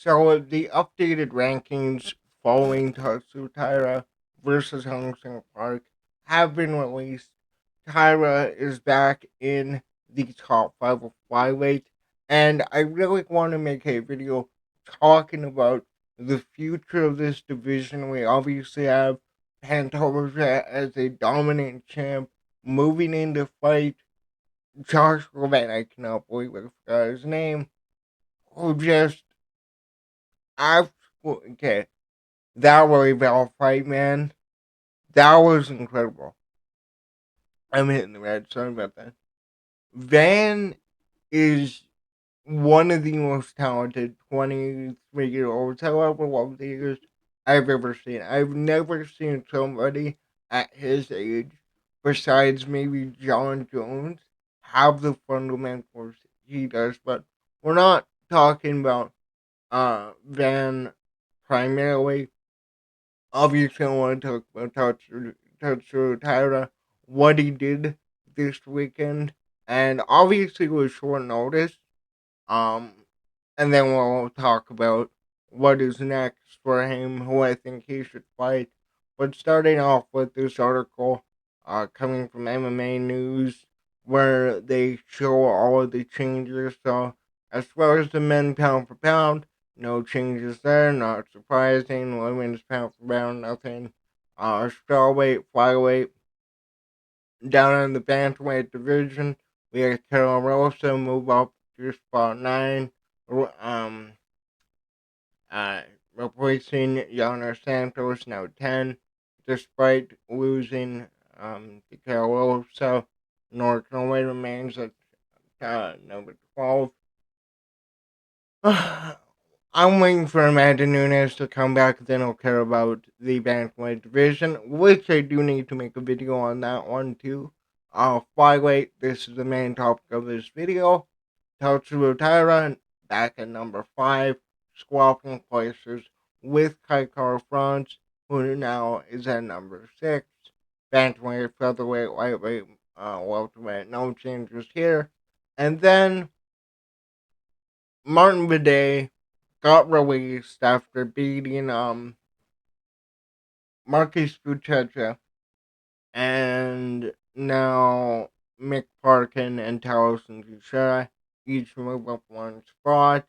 So the updated rankings following Tatsuro Taira versus Hyung Park have been released. Taira is back in the top five of flyweight, and I really want to make a video talking about the future of this division. We obviously have Pantoja as a dominant champ moving in to fight Joshua, man, I cannot believe I forgot his name, who just absolutely, okay, that Roy Bell fight, man, that was incredible. I'm hitting the red, sorry about that. Van is one of the most talented 23-year-olds, however old he is, I've ever seen. I've never seen somebody at his age, besides maybe John Jones, have the fundamentals he does. But we're not talking about Van primarily. Obviously, I want to talk about Tatsuro Taira, what he did this weekend, and obviously it was short notice. Um, and then we'll talk about what is next for him, who I think he should fight. But starting off with this article, coming from MMA News, where they show all of the changes. So, as far as the men pound for pound, no changes there, not surprising. Women's pound for pound, nothing. Strawweight, flyweight, down in the bantamweight division, we had Carol Rosa move up to spot 9. Um, uh, Replacing Yana Santos, now 10, despite losing to Carol Rosa. North Norway remains at number 12. I'm waiting for Amanda Nunes to come back, then I'll care about the bantamweight division, which I do need to make a video on that one too. Flyweight, this is the main topic of this video. Tatsuro Taira back at number 5, swapping places with Kaikara France, who now is at number 6. Bantamweight, featherweight, lightweight, welterweight, no changes here. And then Martin Bidet got released after beating Marcus Buchecha, and now Mick Parkin and Talos and Teixeira each move up one spot,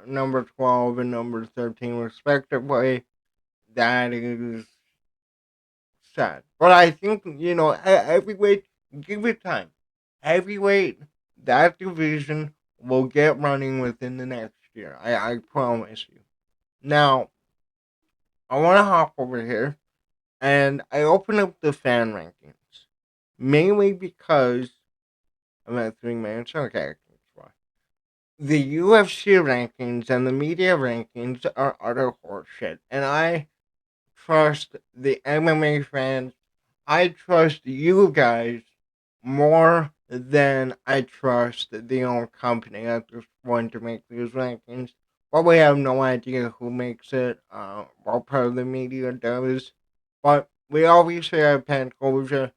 number 12 and number 13 respectively. That is sad. But I think, heavyweight, give it time. Heavyweight, that division will get running within the next year. I promise you. Now, I want to hop over here and I open up the fan rankings. Mainly because I'm at 3 minutes. Okay, that's why. The UFC rankings and the media rankings are utter horseshit. And I trust the MMA fans. I trust you guys more than I trust the own company at this point to make these rankings. But we have no idea who makes it, what part of the media does. But we obviously have Pantoja,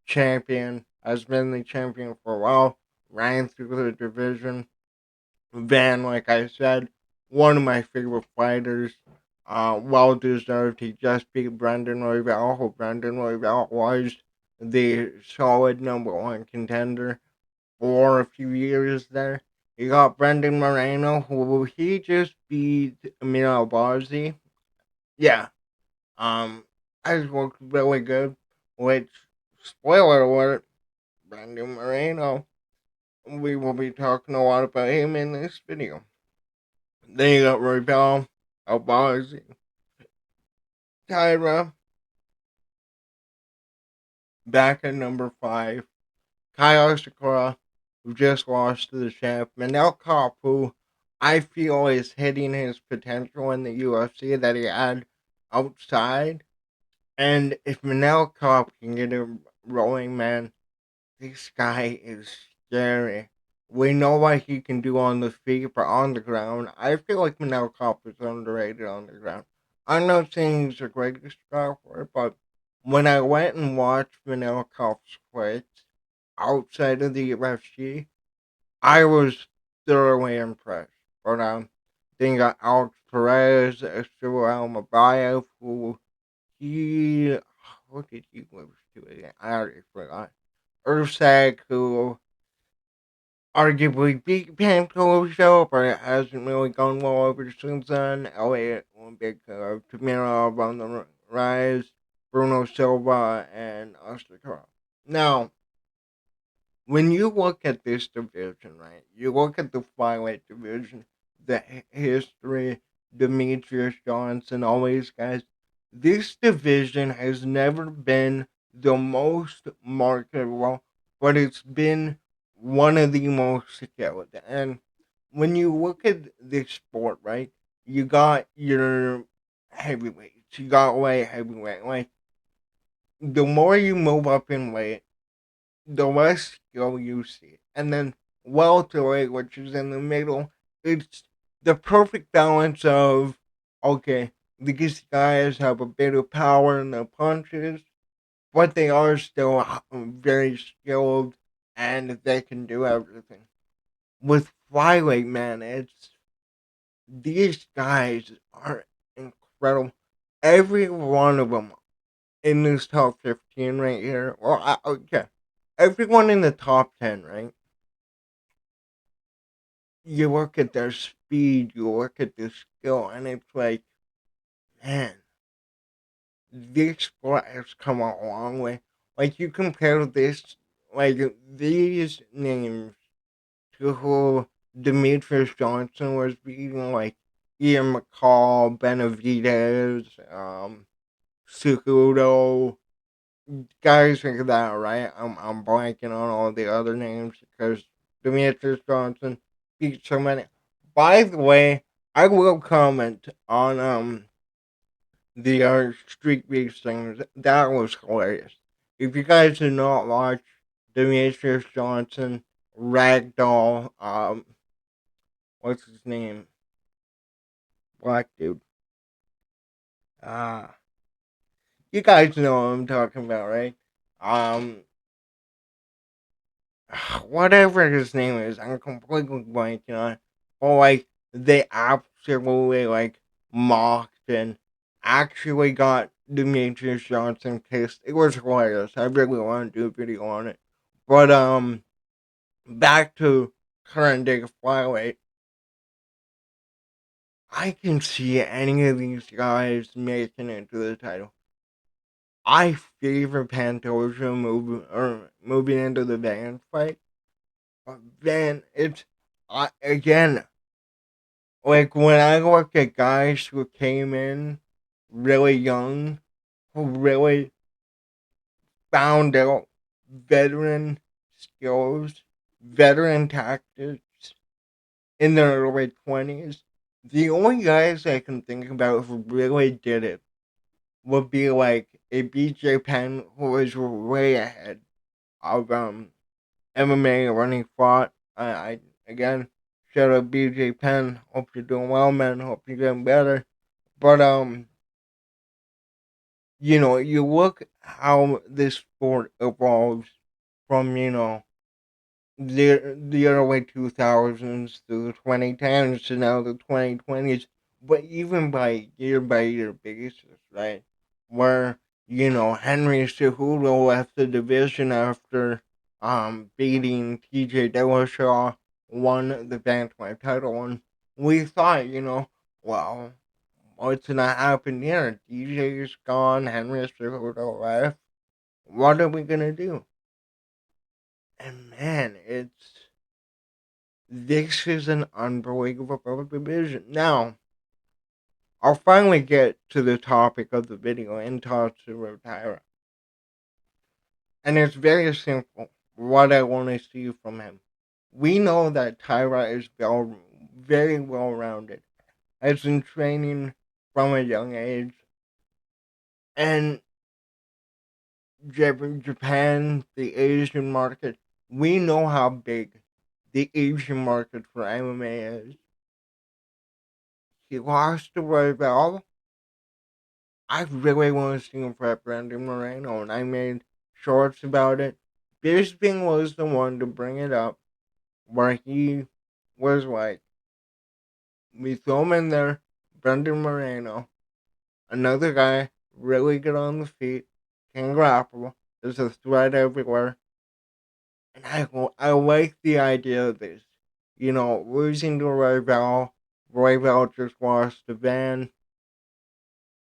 champion, has been the champion for a while, ran through the division. Van, like I said, one of my favorite fighters. Well deserved. He just beat Brendan Royval, who Brendan Royval was the solid number one contender for a few years there. You got Brendan Moreno, who he just beat Emil Barzi. Yeah. Has looked really good. Which, spoiler alert, Brendan Moreno. We will be talking a lot about him in this video. Then you got Royval, Albazi, Tyra, back at number 5. Kyle Sakura, who just lost to the champ. Manel Kopp, who I feel is hitting his potential in the UFC that he had outside. And if Manel Kopp can get it rolling, man, this guy is scary. We know what he can do on the feet, but on the ground, I feel like Manel Kopp is underrated on the ground. I'm not saying he's the greatest striker, but when I went and watched Manel Kopp's fights outside of the UFC, I was thoroughly impressed. But Then you got Alex Perez, Esteban Mabayev, who he, what did he lose to again? I already forgot. Ursak, who arguably beat Pantoja, but it hasn't really gone well over since then. Elliot Olympic, Tamirov on the rise, Bruno Silva, and Oscar. Now, when you look at this division, right, you look at the flyweight division, the history, Demetrius Johnson, all these guys, this division has never been the most marketable, but it's been one of the most skilled. And when you look at this sport, right, you got your heavyweights, you got light heavyweight. Like, the more you move up in weight, the less skill you see. And then welterweight, which is in the middle, it's the perfect balance of, okay, these guys have a bit of power in their punches, but they are still very skilled and they can do everything. With flyweight, man, it's these guys are incredible. Every one of them in this top 15 right here. Well, okay. Everyone in the top 10, right? You look at their speed, you look at their skill, and it's like, man, this sport has come a long way. Like, you compare this, like, these names to who Demetrius Johnson was beating, like Ian McCall, Benavidez, Cejudo, guys like that, right? I'm blanking on all the other names because Demetrius Johnson beat so many. By the way, I will comment on the streak beast things. That was hilarious. If you guys did not watch Demetrius Johnson, Ragdoll, what's his name? Black dude. Ah, you guys know what I'm talking about, right? Um, whatever his name is, I'm completely blanking on it. But like they absolutely like mocked and actually got Demetrius Johnson kissed. It was hilarious. I really want to do a video on it. But back to current day flyweight. I can see any of these guys making it to the title. I favor Pantoja moving into the van fight. But then it's again, like when I look at guys who came in really young, who really found out veteran skills, veteran tactics in their early 20s, the only guys I can think about who really did it would be like a BJ Penn who was way ahead of MMA when he fought. I again shout out BJ Penn. Hope you're doing well, man. Hope you're getting better. But you look how this sport evolves from the early 2000s to the 2010s to now the 2020s, but even by year basis, right? Where Henry Cejudo left the division after beating TJ Dillashaw, won the bantamweight title, and we thought, well, what's gonna happen here? DJ's gone, Henry Cejudo left. What are we gonna do? And man, this is an unbelievable division. Now, I'll finally get to the topic of the video in Tatsuro Taira. And it's very simple what I want to see from him. We know that Taira is very well rounded, has been training from a young age, and Japan, the Asian market, we know how big the Asian market for MMA is. He lost to Royval. I really want to see him fight Brandon Moreno, and I made shorts about it. Bisping was the one to bring it up, where he was like, We throw him in there. Brendan Moreno, another guy, really good on the feet, can grapple. There's a threat everywhere. And I like the idea of this. Losing to Royval. Royval just lost to Van.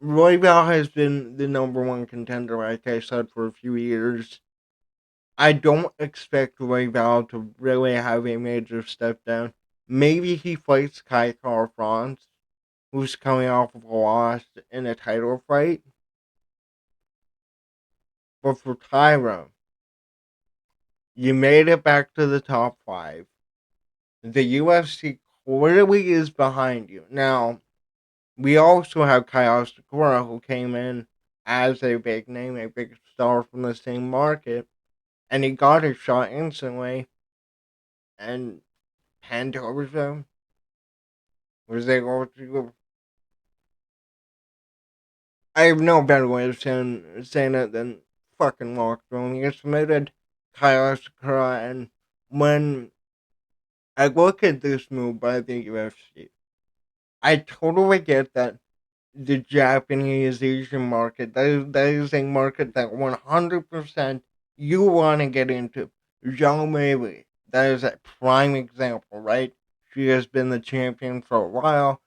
Royval has been the number one contender, like I said, for a few years. I don't expect Royval to really have a major step down. Maybe he fights Kai Car France, who's coming off of a loss in a title fight. But for Taira, you made it back to the top five. The UFC clearly is behind you. Now, we also have Kyle Sakura, who came in as a big name, a big star from the same market, and he got his shot instantly. And Pantoja was able to. I have no better way of saying it than fucking walk through him. He submitted Kyle Sakura, and when I look at this move by the UFC, I totally get that the Japanese Asian market, that is a market that 100% you want to get into. Zhang Mei, that is a prime example, right? She has been the champion for a while.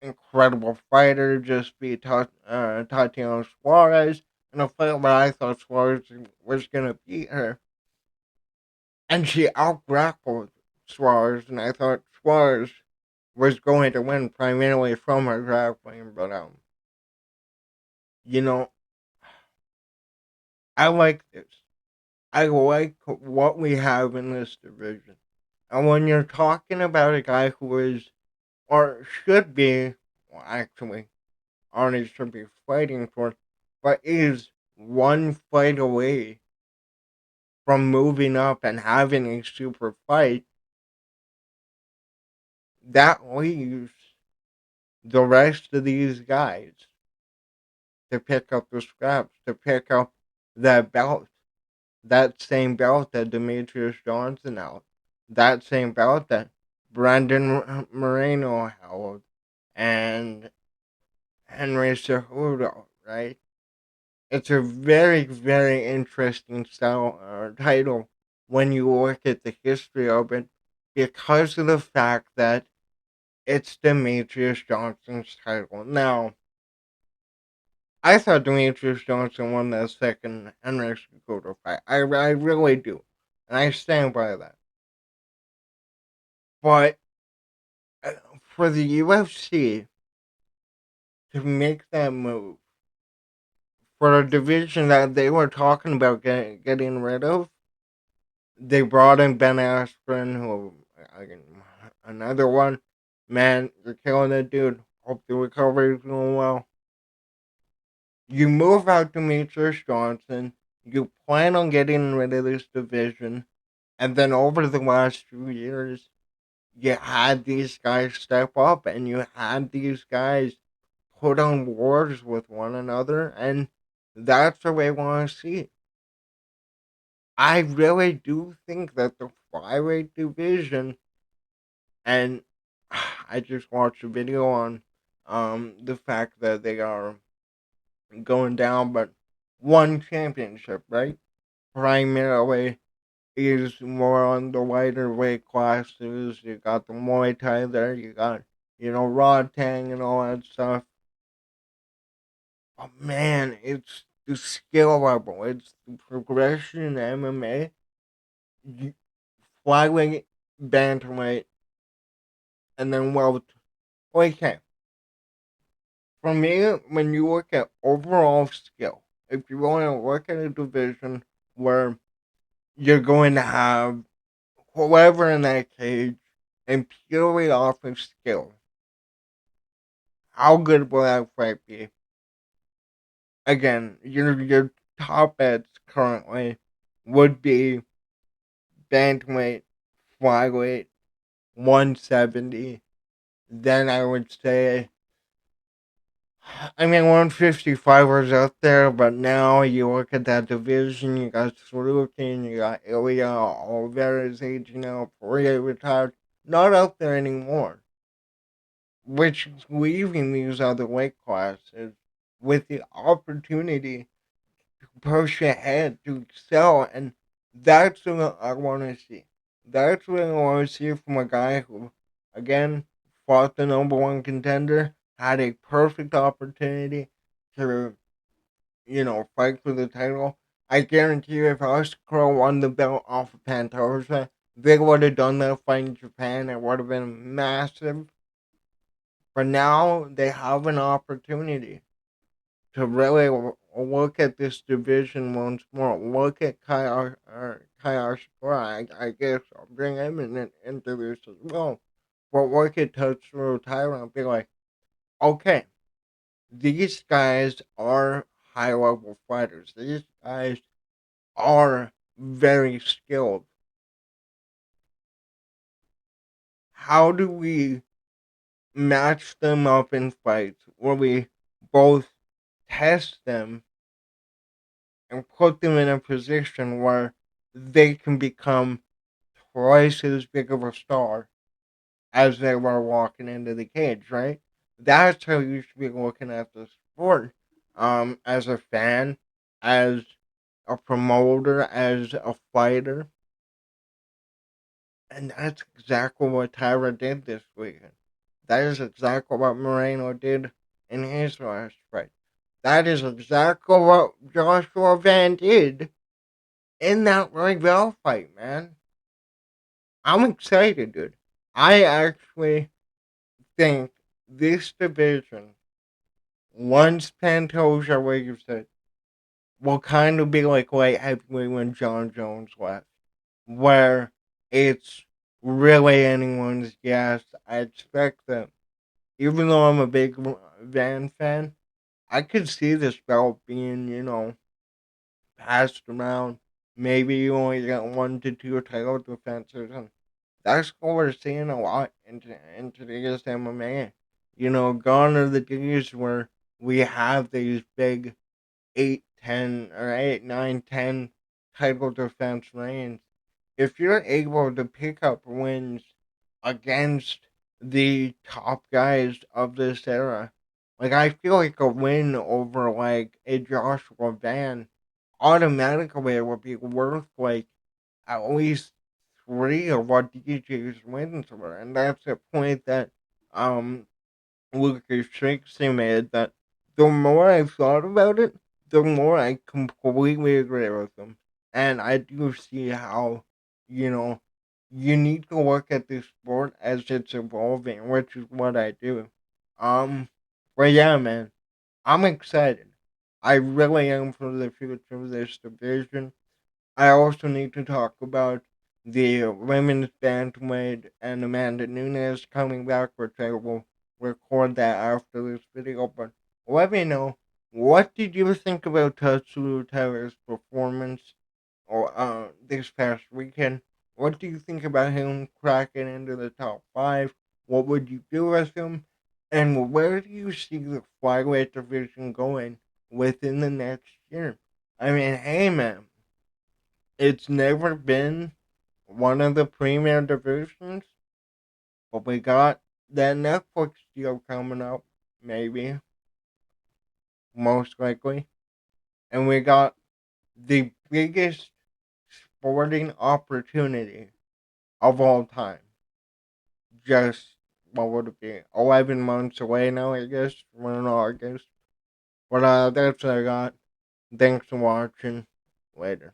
Incredible fighter, just beat Tatiana Suarez in a fight where I thought Suarez was going to beat her. And she out-grappled Suarez, and I thought Suarez was going to win primarily from her grappling, but you know, I like this. I like what we have in this division. And when you're talking about a guy who is, or should be, well, actually, Arnie should be fighting for, but is one fight away from moving up and having a super fight, that leaves the rest of these guys to pick up the scraps, to pick up that belt, that same belt that Demetrius Johnson held, that same belt that Brandon Moreno held, and Henry Cejudo, right? It's a very, very interesting style title when you look at the history of it because of the fact that it's Demetrius Johnson's title. Now, I thought Demetrius Johnson won that second Henry Cejudo fight. I really do. And I stand by that. But uh, for the UFC to make that move, for a division that they were talking about getting rid of, they brought in Ben Askren, who, another one. Man, you're killing it, dude. Hope the recovery is going well. You move out Demetrius Johnson. You plan on getting rid of this division. And then over the last few years, you had these guys step up and you had these guys put on wars with one another. And that's the way I want to see it. I really do think that the flyweight division, and I just watched a video on the fact that they are going down, but one championship, right? Primarily is more on the lighter weight classes. You got the Muay Thai there. You got Raw Tang and all that stuff. But man, it's the skill level. It's the progression in MMA. Flyweight, bantamweight, and then welter. Okay, for me, when you look at overall skill, if you want to look at a division where you're going to have whoever in that cage and purely off of skill, how good will that fight be? Again, your top bets currently would be bantamweight, flyweight, 170. Then I would say, 155 was out there, but now you look at that division, you got Sorokin, you got Ilya, Oliveira's aging out, Poirier retired, not out there anymore. which is leaving these other weight classes with the opportunity to push ahead, to excel, and that's what I want to see. That's what I want to see from a guy who, again, fought the number one contender, had a perfect opportunity to, fight for the title. I guarantee you, if Oscar won the belt off of Pantoja, they would have done that fight in Japan. It would have been massive. But now they have an opportunity to really look at this division once more. Look at Kai Ashikura. I guess I'll bring him into this as well. But look at Tatsuro Taira and be like, okay, these guys are high level fighters. These guys are very skilled. How do we match them up in fights where we both test them and put them in a position where they can become twice as big of a star as they were walking into the cage, right? That's how you should be looking at the sport. As a fan, as a promoter, as a fighter. And that's exactly what Tyra did this weekend. That is exactly what Moreno did in his last fight. That is exactly what Joshua Van did in that Royval fight, man. I'm excited, dude. I actually think this division, once Pantoja leaves it, will kind of be like light heavyweight when John Jones left, where it's really anyone's guess. I expect that, even though I'm a big Van fan, I could see this belt being, passed around. Maybe you only get 1 to 2 title defenses, and that's what we're seeing a lot in today's MMA. Gone are the days where we have these big 8, 10, or 8, 9, 10 title defense reigns. If you're able to pick up wins against the top guys of this era, like I feel like a win over like a Joshua Van automatically would be worth like at least three of what DJ's wins were, and that's a point that um Lucas Shakespeare made. That the more I thought about it, the more I completely agree with him, and I do see how you know you need to look at this sport as it's evolving, which is what I do. Um, but yeah, man, I'm excited. I really am for the future of this division. I also need to talk about the women's bantamweight and Amanda Nunes coming back, which I will record that after this video. But let me know, what did you think about Tatsuro Taira's performance or this past weekend? What do you think about him cracking into the top five? What would you do with him? And where do you see the flyweight division going within the next year? I mean, hey man, it's never been one of the premier divisions, but we got that Netflix deal coming up, maybe, most likely. And we got the biggest sporting opportunity of all time. Just, what would it be, 11 months away now, I guess. We're in August. But that's what I got. Thanks for watching. Later.